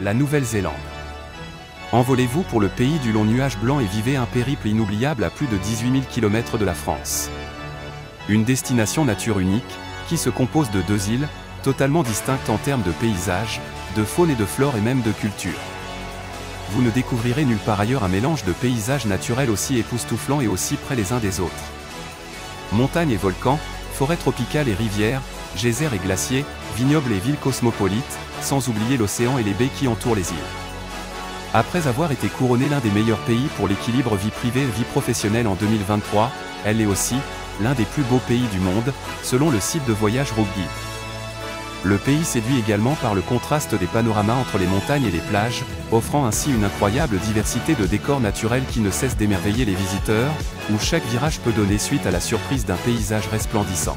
la Nouvelle-Zélande. Envolez-vous pour le pays du long nuage blanc et vivez un périple inoubliable à plus de 18 000 km de la France. Une destination nature unique, qui se compose de 2 îles, totalement distinctes en termes de paysage, de faune et de flore et même de culture. Vous ne découvrirez nulle part ailleurs un mélange de paysages naturels aussi époustouflants et aussi près les uns des autres. Montagnes et volcans, forêts tropicales et rivières, geysers et glaciers, vignobles et villes cosmopolites, sans oublier l'océan et les baies qui entourent les îles. Après avoir été couronnée l'un des meilleurs pays pour l'équilibre vie privée et vie professionnelle en 2023, elle est aussi l'un des plus beaux pays du monde, selon le site de voyage Rookguide. Le pays séduit également par le contraste des panoramas entre les montagnes et les plages, offrant ainsi une incroyable diversité de décors naturels qui ne cessent d'émerveiller les visiteurs, où chaque virage peut donner suite à la surprise d'un paysage resplendissant.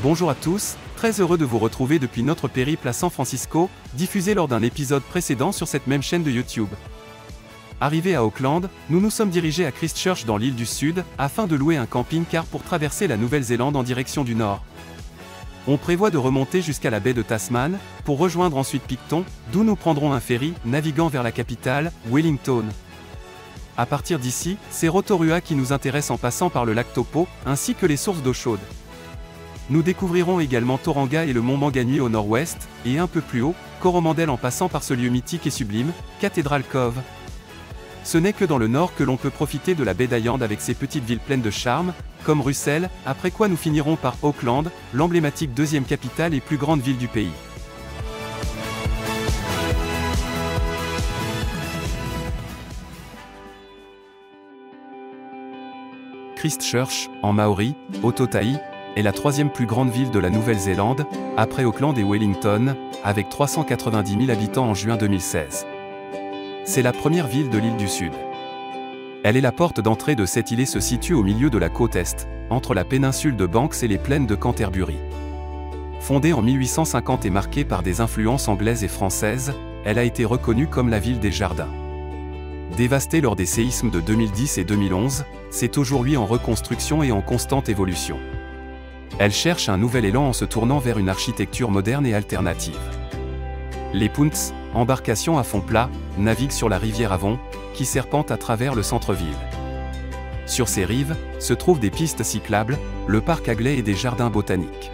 Bonjour à tous, très heureux de vous retrouver depuis notre périple à San Francisco, diffusé lors d'un épisode précédent sur cette même chaîne de YouTube. Arrivés à Auckland, nous nous sommes dirigés à Christchurch dans l'île du Sud, afin de louer un camping-car pour traverser la Nouvelle-Zélande en direction du nord. On prévoit de remonter jusqu'à la baie de Tasman, pour rejoindre ensuite Picton, d'où nous prendrons un ferry, naviguant vers la capitale, Wellington. À partir d'ici, c'est Rotorua qui nous intéresse en passant par le lac Taupo, ainsi que les sources d'eau chaude. Nous découvrirons également Tauranga et le mont Manganui au nord-ouest, et un peu plus haut, Coromandel en passant par ce lieu mythique et sublime, Cathedral Cove. Ce n'est que dans le nord que l'on peut profiter de la baie d'Ayand avec ses petites villes pleines de charme, comme Russell, après quoi nous finirons par Auckland, l'emblématique deuxième capitale et plus grande ville du pays. Christchurch, en maori, Ōtautahi, est la troisième plus grande ville de la Nouvelle-Zélande, après Auckland et Wellington, avec 390 000 habitants en juin 2016. C'est la première ville de l'île du Sud. Elle est la porte d'entrée de cette île et se situe au milieu de la côte Est, entre la péninsule de Banks et les plaines de Canterbury. Fondée en 1850 et marquée par des influences anglaises et françaises, elle a été reconnue comme la ville des jardins. Dévastée lors des séismes de 2010 et 2011, c'est aujourd'hui en reconstruction et en constante évolution. Elle cherche un nouvel élan en se tournant vers une architecture moderne et alternative. Les punts, embarcations à fond plat, naviguent sur la rivière Avon, qui serpente à travers le centre-ville. Sur ses rives, se trouvent des pistes cyclables, le parc Hagley et des jardins botaniques.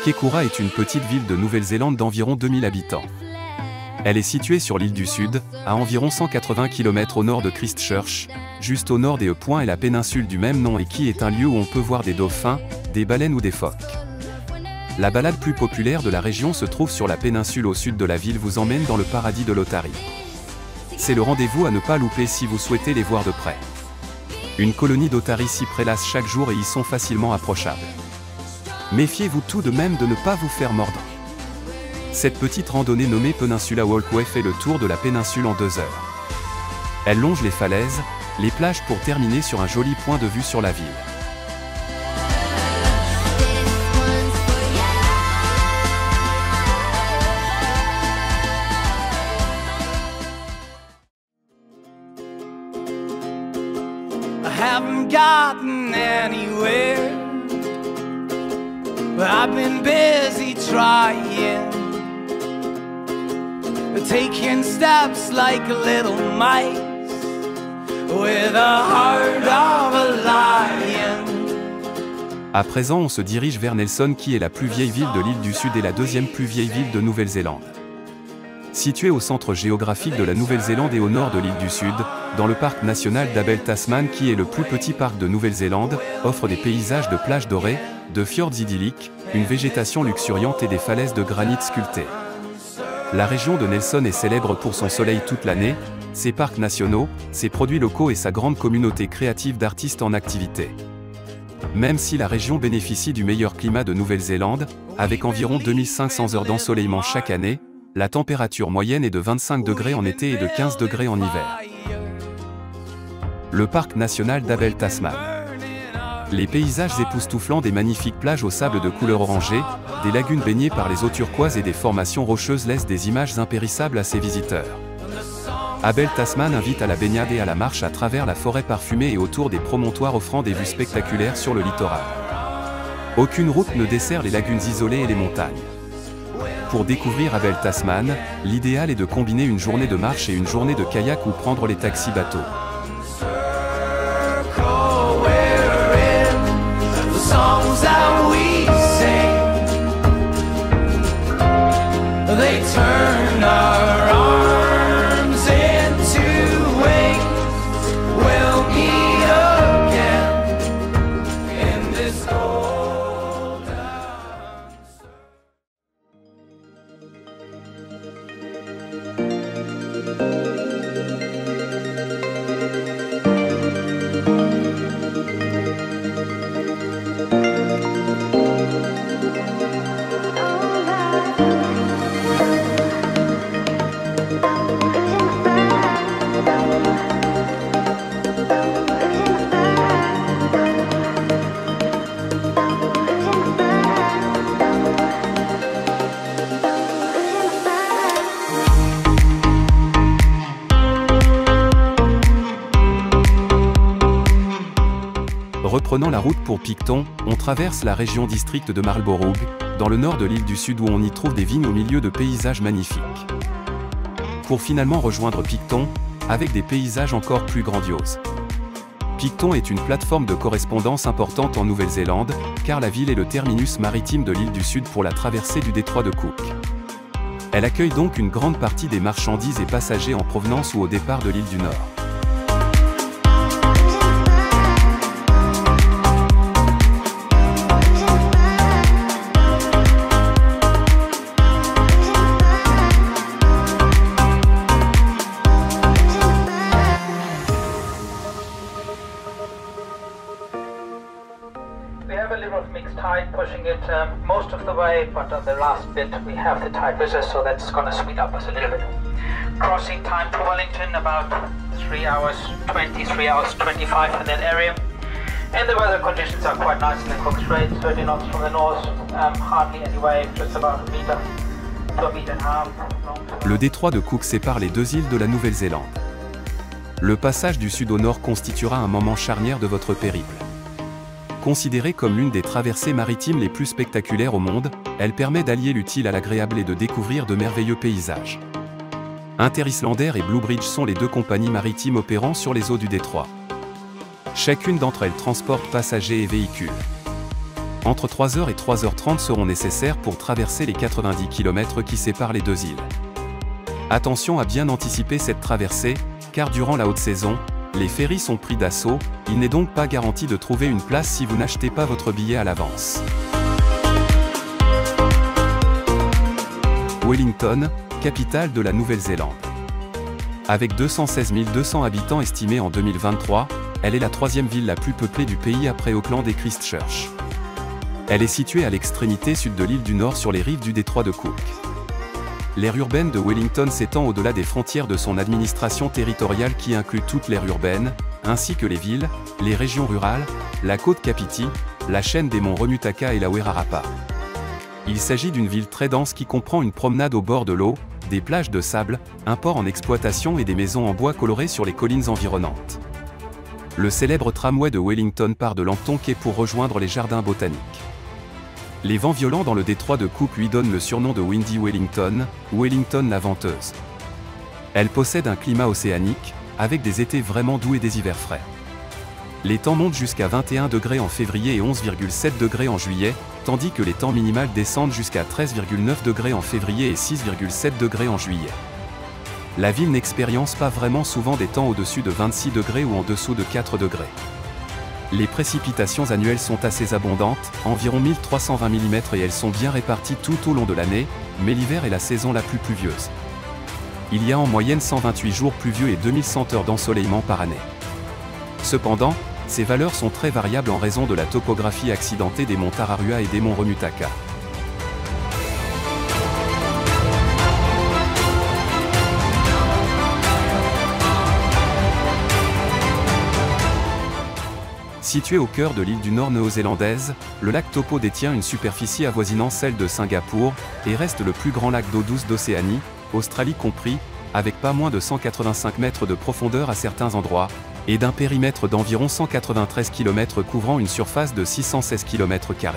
Kekura est une petite ville de Nouvelle-Zélande d'environ 2000 habitants. Elle est située sur l'île du Sud, à environ 180 km au nord de Christchurch, juste au nord des points et la péninsule du même nom et qui est un lieu où on peut voir des dauphins, des baleines ou des phoques. La balade plus populaire de la région se trouve sur la péninsule au sud de la ville vous emmène dans le paradis de l'Ōtautahi. C'est le rendez-vous à ne pas louper si vous souhaitez les voir de près. Une colonie d'Ōtautahi s'y prélasse chaque jour et y sont facilement approchables. Méfiez-vous tout de même de ne pas vous faire mordre. Cette petite randonnée nommée Peninsula Walkway fait le tour de la péninsule en 2 heures. Elle longe les falaises, les plages pour terminer sur un joli point de vue sur la ville. haven't gotten anywhere, but I've been busy trying, taking steps like little mice with a heart of a lion. À présent, on se dirige vers Nelson, qui est la plus vieille ville de l'île du Sud et la deuxième plus vieille ville de Nouvelle-Zélande. Située au centre géographique de la Nouvelle-Zélande et au nord de l'île du Sud, dans le parc national d'Abel Tasman, qui est le plus petit parc de Nouvelle-Zélande, offre des paysages de plages dorées, de fjords idylliques, une végétation luxuriante et des falaises de granit sculptées. La région de Nelson est célèbre pour son soleil toute l'année, ses parcs nationaux, ses produits locaux et sa grande communauté créative d'artistes en activité. Même si la région bénéficie du meilleur climat de Nouvelle-Zélande, avec environ 2500 heures d'ensoleillement chaque année, la température moyenne est de 25 degrés en été et de 15 degrés en hiver. Le parc national d'Abel Tasman. Les paysages époustouflants des magnifiques plages au sable de couleur orangée, des lagunes baignées par les eaux turquoises et des formations rocheuses laissent des images impérissables à ses visiteurs. Abel Tasman invite à la baignade et à la marche à travers la forêt parfumée et autour des promontoires, offrant des vues spectaculaires sur le littoral. Aucune route ne dessert les lagunes isolées et les montagnes. Pour découvrir Abel Tasman, l'idéal est de combiner une journée de marche et une journée de kayak ou prendre les taxis bateaux. Reprenant la route pour Picton, on traverse la région district de Marlborough, dans le nord de l'île du Sud, où on y trouve des vignes au milieu de paysages magnifiques. Pour finalement rejoindre Picton, avec des paysages encore plus grandioses. Picton est une plateforme de correspondance importante en Nouvelle-Zélande, car la ville est le terminus maritime de l'île du Sud pour la traversée du détroit de Cook. Elle accueille donc une grande partie des marchandises et passagers en provenance ou au départ de l'île du Nord. We have a little mixed tide pushing it most of the way, but on the last bit we have the tide with us, so that's going to speed up us a little bit. Crossing time to Wellington, about 3 hours 20, 3 hours 25 in that area. And the weather conditions are quite nice in the Cook Strait, 30 knots from the north, hardly any wave, just about a meter to a meter and a half long. Le détroit de Cook sépare les deux îles de la Nouvelle-Zélande. Le passage du sud au nord constituera un moment charnière de votre périple. Considérée comme l'une des traversées maritimes les plus spectaculaires au monde, elle permet d'allier l'utile à l'agréable et de découvrir de merveilleux paysages. Interislandair et Bluebridge sont les deux compagnies maritimes opérant sur les eaux du détroit. Chacune d'entre elles transporte passagers et véhicules. Entre 3h et 3h30 seront nécessaires pour traverser les 90 km qui séparent les deux îles. Attention à bien anticiper cette traversée, car durant la haute saison, les ferries sont pris d'assaut, il n'est donc pas garanti de trouver une place si vous n'achetez pas votre billet à l'avance. Wellington, capitale de la Nouvelle-Zélande. Avec 216 200 habitants estimés en 2023, elle est la troisième ville la plus peuplée du pays après Auckland et Christchurch. Elle est située à l'extrémité sud de l'île du Nord sur les rives du détroit de Cook. L'aire urbaine de Wellington s'étend au-delà des frontières de son administration territoriale qui inclut toute l'aire urbaine, ainsi que les villes, les régions rurales, la côte Kapiti, la chaîne des monts Remutaka et la Wairarapa. Il s'agit d'une ville très dense qui comprend une promenade au bord de l'eau, des plages de sable, un port en exploitation et des maisons en bois colorées sur les collines environnantes. Le célèbre tramway de Wellington part de Langton Quai pour rejoindre les jardins botaniques. Les vents violents dans le détroit de Cook lui donnent le surnom de Windy Wellington, ou Wellington la venteuse. Elle possède un climat océanique, avec des étés vraiment doux et des hivers frais. Les temps montent jusqu'à 21 degrés en février et 11,7 degrés en juillet, tandis que les temps minimales descendent jusqu'à 13,9 degrés en février et 6,7 degrés en juillet. La ville n'expérience pas vraiment souvent des temps au-dessus de 26 degrés ou en dessous de 4 degrés. Les précipitations annuelles sont assez abondantes, environ 1320 mm et elles sont bien réparties tout au long de l'année, mais l'hiver est la saison la plus pluvieuse. Il y a en moyenne 128 jours pluvieux et 2100 heures d'ensoleillement par année. Cependant, ces valeurs sont très variables en raison de la topographie accidentée des monts Tararua et des monts Romutaka. Situé au cœur de l'île du Nord néo-zélandaise, le lac Taupo détient une superficie avoisinant celle de Singapour, et reste le plus grand lac d'eau douce d'Océanie, Australie compris, avec pas moins de 185 mètres de profondeur à certains endroits, et d'un périmètre d'environ 193 km couvrant une surface de 616 km².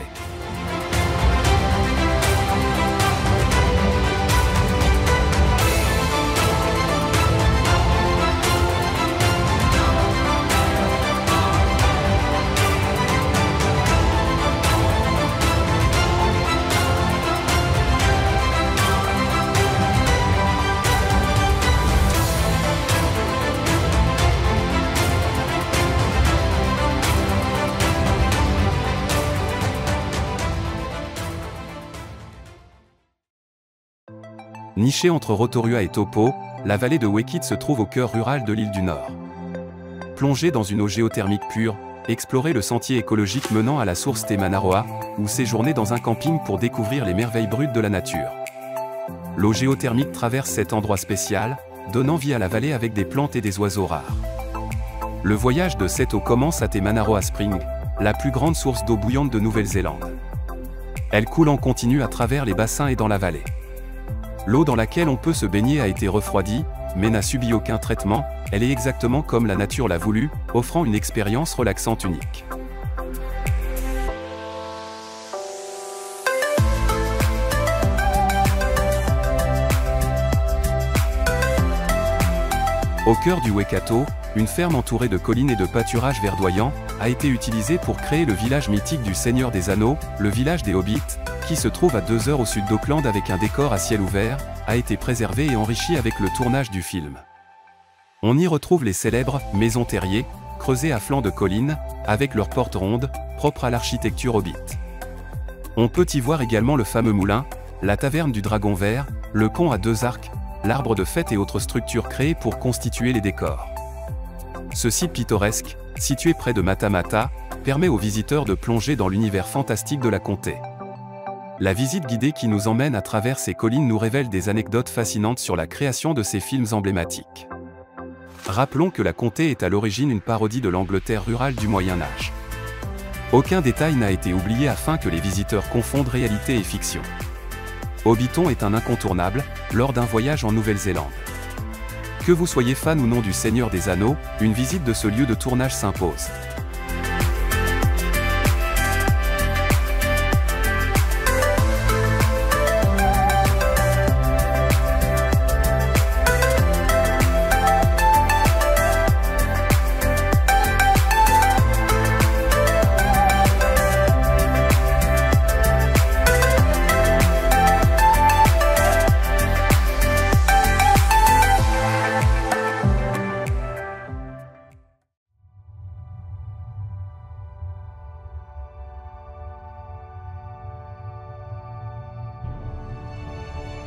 Nichée entre Rotorua et Taupo, la vallée de Waikite se trouve au cœur rural de l'île du Nord. Plongez dans une eau géothermique pure, explorez le sentier écologique menant à la source Te Manaroa, ou séjournez dans un camping pour découvrir les merveilles brutes de la nature. L'eau géothermique traverse cet endroit spécial, donnant vie à la vallée avec des plantes et des oiseaux rares. Le voyage de cette eau commence à Te Manaroa Spring, la plus grande source d'eau bouillante de Nouvelle-Zélande. Elle coule en continu à travers les bassins et dans la vallée. L'eau dans laquelle on peut se baigner a été refroidie, mais n'a subi aucun traitement, elle est exactement comme la nature l'a voulu, offrant une expérience relaxante unique. Au cœur du Waikato, une ferme entourée de collines et de pâturages verdoyants, a été utilisée pour créer le village mythique du Seigneur des Anneaux, le village des Hobbits, qui se trouve à 2 heures au sud d'Auckland avec un décor à ciel ouvert, a été préservé et enrichi avec le tournage du film. On y retrouve les célèbres « maisons terriers », creusées à flanc de collines, avec leurs portes rondes, propres à l'architecture Hobbit. On peut y voir également le fameux moulin, la taverne du Dragon Vert, le pont à 2 arcs, l'arbre de fête et autres structures créées pour constituer les décors. Ce site pittoresque, situé près de Matamata, permet aux visiteurs de plonger dans l'univers fantastique de la comté. La visite guidée qui nous emmène à travers ces collines nous révèle des anecdotes fascinantes sur la création de ces films emblématiques. Rappelons que la comté est à l'origine une parodie de l'Angleterre rurale du Moyen-Âge. Aucun détail n'a été oublié afin que les visiteurs confondent réalité et fiction. Hobbiton est un incontournable, lors d'un voyage en Nouvelle-Zélande. Que vous soyez fan ou non du Seigneur des Anneaux, une visite de ce lieu de tournage s'impose.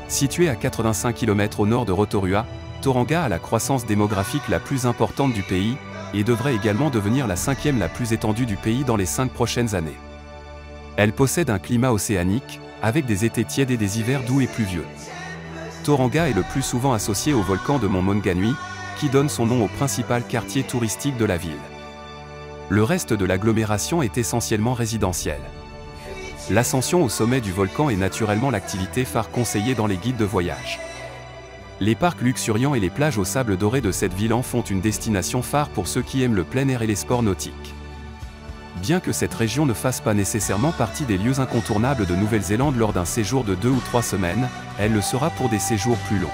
Situé à 85 km au nord de Rotorua, Tauranga a la croissance démographique la plus importante du pays, et devrait également devenir la 5e la plus étendue du pays dans les 5 prochaines années. Elle possède un climat océanique, avec des étés tièdes et des hivers doux et pluvieux. Tauranga est le plus souvent associé au volcan de Mont Maunganui, qui donne son nom au principal quartier touristique de la ville. Le reste de l'agglomération est essentiellement résidentiel. L'ascension au sommet du volcan est naturellement l'activité phare conseillée dans les guides de voyage. Les parcs luxuriants et les plages au sable doré de cette ville en font une destination phare pour ceux qui aiment le plein air et les sports nautiques. Bien que cette région ne fasse pas nécessairement partie des lieux incontournables de Nouvelle-Zélande lors d'un séjour de 2 ou 3 semaines, elle le sera pour des séjours plus longs.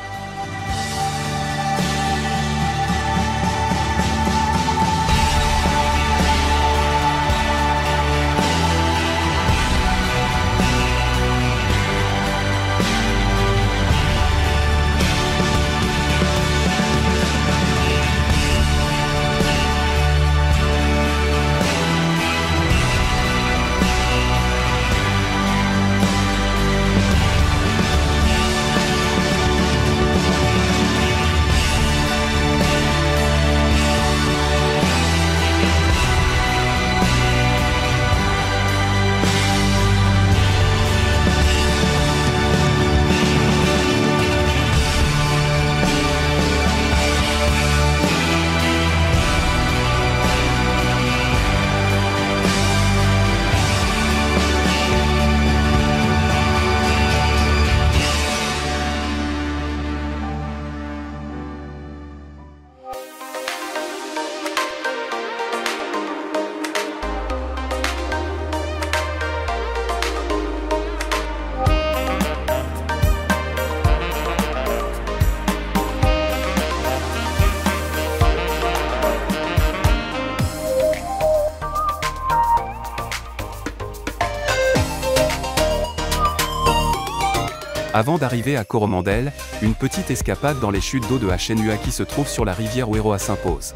Avant d'arriver à Coromandel, une petite escapade dans les chutes d'eau de Achenua qui se trouvent sur la rivière Oeroa s'impose.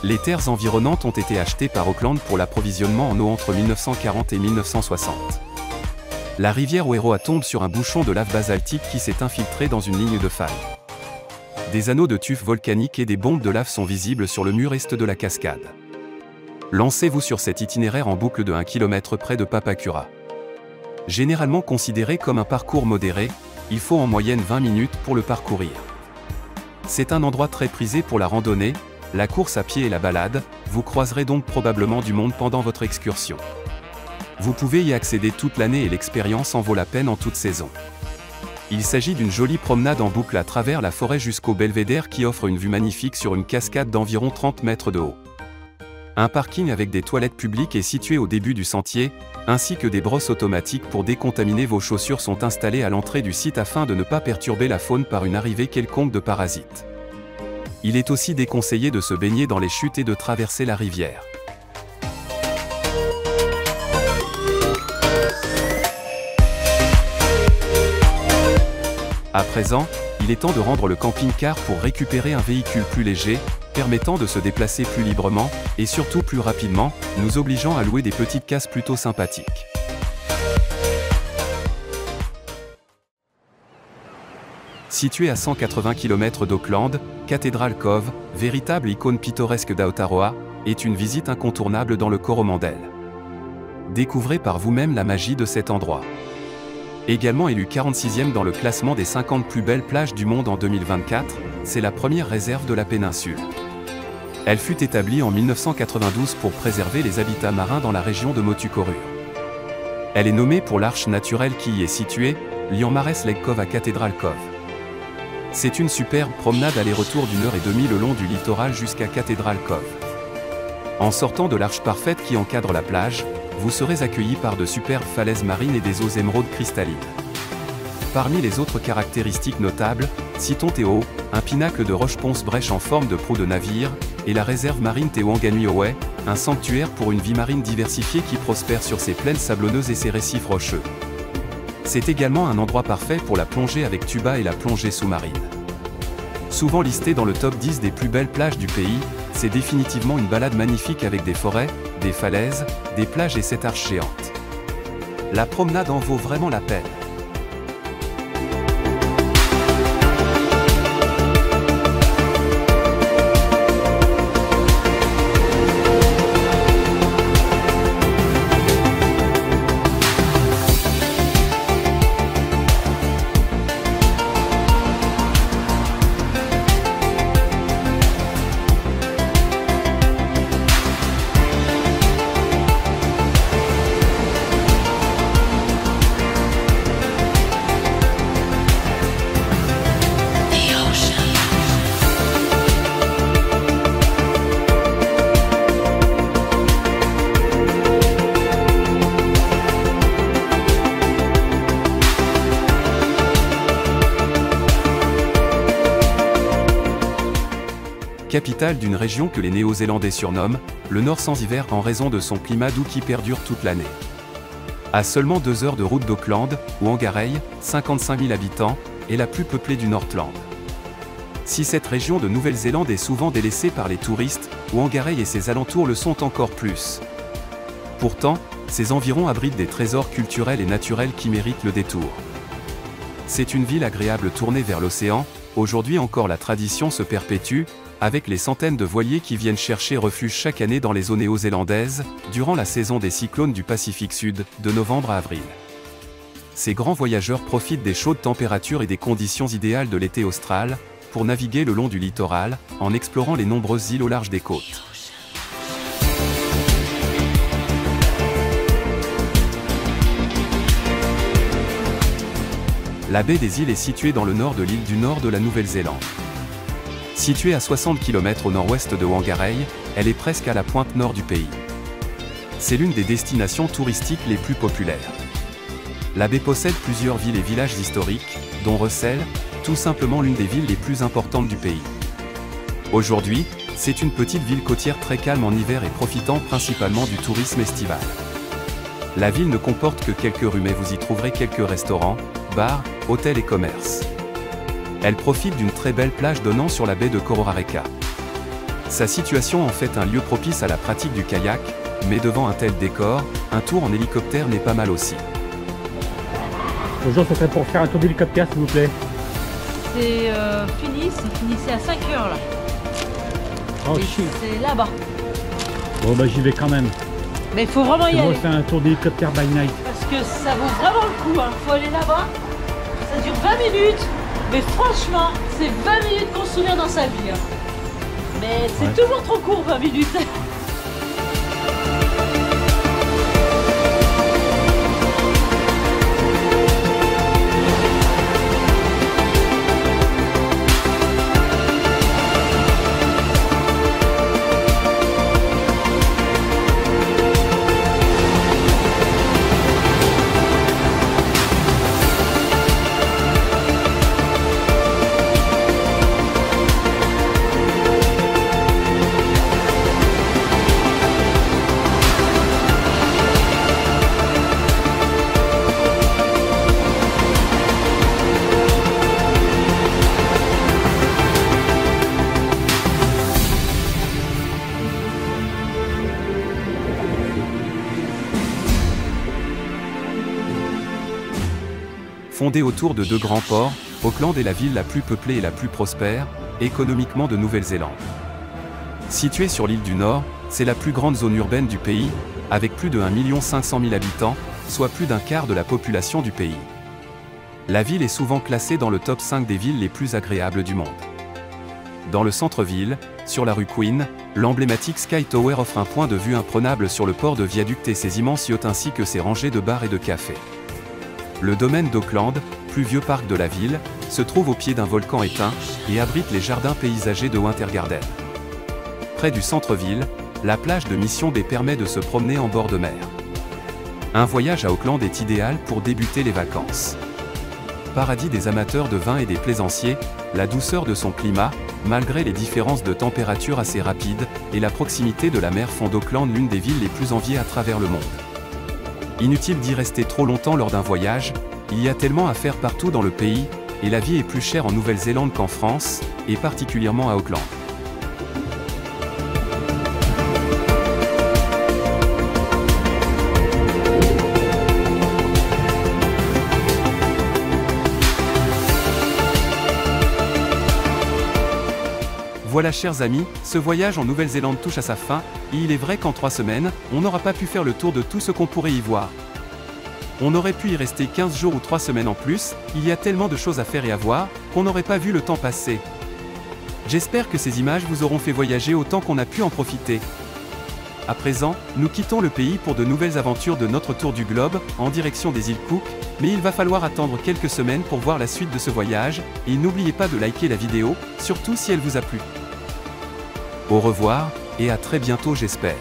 Les terres environnantes ont été achetées par Auckland pour l'approvisionnement en eau entre 1940 et 1960. La rivière Oeroa tombe sur un bouchon de lave basaltique qui s'est infiltré dans une ligne de faille. Des anneaux de tufs volcaniques et des bombes de lave sont visibles sur le mur est de la cascade. Lancez-vous sur cet itinéraire en boucle de 1 km près de Papakura. Généralement considéré comme un parcours modéré, il faut en moyenne 20 minutes pour le parcourir. C'est un endroit très prisé pour la randonnée, la course à pied et la balade, vous croiserez donc probablement du monde pendant votre excursion. Vous pouvez y accéder toute l'année et l'expérience en vaut la peine en toute saison. Il s'agit d'une jolie promenade en boucle à travers la forêt jusqu'au belvédère qui offre une vue magnifique sur une cascade d'environ 30 mètres de haut. Un parking avec des toilettes publiques est situé au début du sentier, ainsi que des brosses automatiques pour décontaminer vos chaussures sont installées à l'entrée du site afin de ne pas perturber la faune par une arrivée quelconque de parasites. Il est aussi déconseillé de se baigner dans les chutes et de traverser la rivière. À présent, il est temps de rendre le camping-car pour récupérer un véhicule plus léger, permettant de se déplacer plus librement, et surtout plus rapidement, nous obligeant à louer des petites cases plutôt sympathiques. Situé à 180 km d'Auckland, Cathedral Cove, véritable icône pittoresque d'Aotearoa, est une visite incontournable dans le Coromandel. Découvrez par vous-même la magie de cet endroit. Également élu 46e dans le classement des 50 plus belles plages du monde en 2024, c'est la première réserve de la péninsule. Elle fut établie en 1992 pour préserver les habitats marins dans la région de Motukorua. Elle est nommée pour l'arche naturelle qui y est située, Lianmares Lake Cove à Cathedral Cove. C'est une superbe promenade aller-retour d'1h30 le long du littoral jusqu'à Cathedral Cove. En sortant de l'arche parfaite qui encadre la plage, vous serez accueilli par de superbes falaises marines et des eaux émeraudes cristallines. Parmi les autres caractéristiques notables, citons Teo, un pinacle de roche-ponce brèche en forme de proue de navire, et la réserve marine Te Wanganui-Oe, un sanctuaire pour une vie marine diversifiée qui prospère sur ses plaines sablonneuses et ses récifs rocheux. C'est également un endroit parfait pour la plongée avec tuba et la plongée sous-marine. Souvent listé dans le top 10 des plus belles plages du pays, c'est définitivement une balade magnifique avec des forêts, des falaises, des plages et cette arche géante. La promenade en vaut vraiment la peine. capitale d'une région que les Néo-Zélandais surnomment le Nord sans hiver en raison de son climat doux qui perdure toute l'année. À seulement 2 heures de route d'Auckland, où Whangarei, 55 000 habitants, est la plus peuplée du Northland. Si cette région de Nouvelle-Zélande est souvent délaissée par les touristes, Whangarei et ses alentours le sont encore plus. Pourtant, ses environs abritent des trésors culturels et naturels qui méritent le détour. C'est une ville agréable tournée vers l'océan, aujourd'hui encore la tradition se perpétue, avec les centaines de voiliers qui viennent chercher refuge chaque année dans les eaux néo-zélandaises, durant la saison des cyclones du Pacifique Sud, de novembre à avril. Ces grands voyageurs profitent des chaudes températures et des conditions idéales de l'été austral, pour naviguer le long du littoral, en explorant les nombreuses îles au large des côtes. La baie des îles est située dans le nord de l'île du Nord de la Nouvelle-Zélande. Située à 60 km au nord-ouest de Whangarei, elle est presque à la pointe nord du pays. C'est l'une des destinations touristiques les plus populaires. La baie possède plusieurs villes et villages historiques, dont Russell, tout simplement l'une des villes les plus importantes du pays. Aujourd'hui, c'est une petite ville côtière très calme en hiver et profitant principalement du tourisme estival. La ville ne comporte que quelques rues mais vous y trouverez quelques restaurants, bars, hôtels et commerces. Elle profite d'une très belle plage donnant sur la baie de Kororareka. Sa situation en fait un lieu propice à la pratique du kayak, mais devant un tel décor, un tour en hélicoptère n'est pas mal aussi. Bonjour, ça serait pour faire un tour d'hélicoptère s'il vous plaît. C'est fini, c'est fini, c'est à 5 heures là. Oh Et shit. c'est là-bas. Bon bah j'y vais quand même. Mais il faut vraiment y Moi aller. c'est un tour d'hélicoptère by night. Parce que ça vaut vraiment le coup, hein. Faut aller là-bas. Ça dure 20 minutes. Mais franchement, c'est 20 minutes qu'on se souvient dans sa vie. Hein. Mais c'est toujours trop court, 20 minutes. Fondée autour de 2 grands ports, Auckland est la ville la plus peuplée et la plus prospère, économiquement de Nouvelle-Zélande. Située sur l'île du Nord, c'est la plus grande zone urbaine du pays, avec plus de 1 500 000 habitants, soit plus d'un quart de la population du pays. La ville est souvent classée dans le top 5 des villes les plus agréables du monde. Dans le centre-ville, sur la rue Queen, l'emblématique Sky Tower offre un point de vue imprenable sur le port de Viaduct et ses immenses yachts ainsi que ses rangées de bars et de cafés. Le domaine d'Auckland, plus vieux parc de la ville, se trouve au pied d'un volcan éteint et abrite les jardins paysagers de Winter Garden. Près du centre-ville, la plage de Mission Bay permet de se promener en bord de mer. Un voyage à Auckland est idéal pour débuter les vacances. Paradis des amateurs de vin et des plaisanciers, la douceur de son climat, malgré les différences de température assez rapides, et la proximité de la mer font d'Auckland l'une des villes les plus enviées à travers le monde. Inutile d'y rester trop longtemps lors d'un voyage, il y a tellement à faire partout dans le pays, et la vie est plus chère en Nouvelle-Zélande qu'en France, et particulièrement à Auckland. Voilà chers amis, ce voyage en Nouvelle-Zélande touche à sa fin, et il est vrai qu'en 3 semaines, on n'aura pas pu faire le tour de tout ce qu'on pourrait y voir. On aurait pu y rester 15 jours ou 3 semaines en plus, il y a tellement de choses à faire et à voir, qu'on n'aurait pas vu le temps passer. J'espère que ces images vous auront fait voyager autant qu'on a pu en profiter. À présent, nous quittons le pays pour de nouvelles aventures de notre tour du globe, en direction des îles Cook, mais il va falloir attendre quelques semaines pour voir la suite de ce voyage, et n'oubliez pas de liker la vidéo, surtout si elle vous a plu. Au revoir, et à très bientôt j'espère.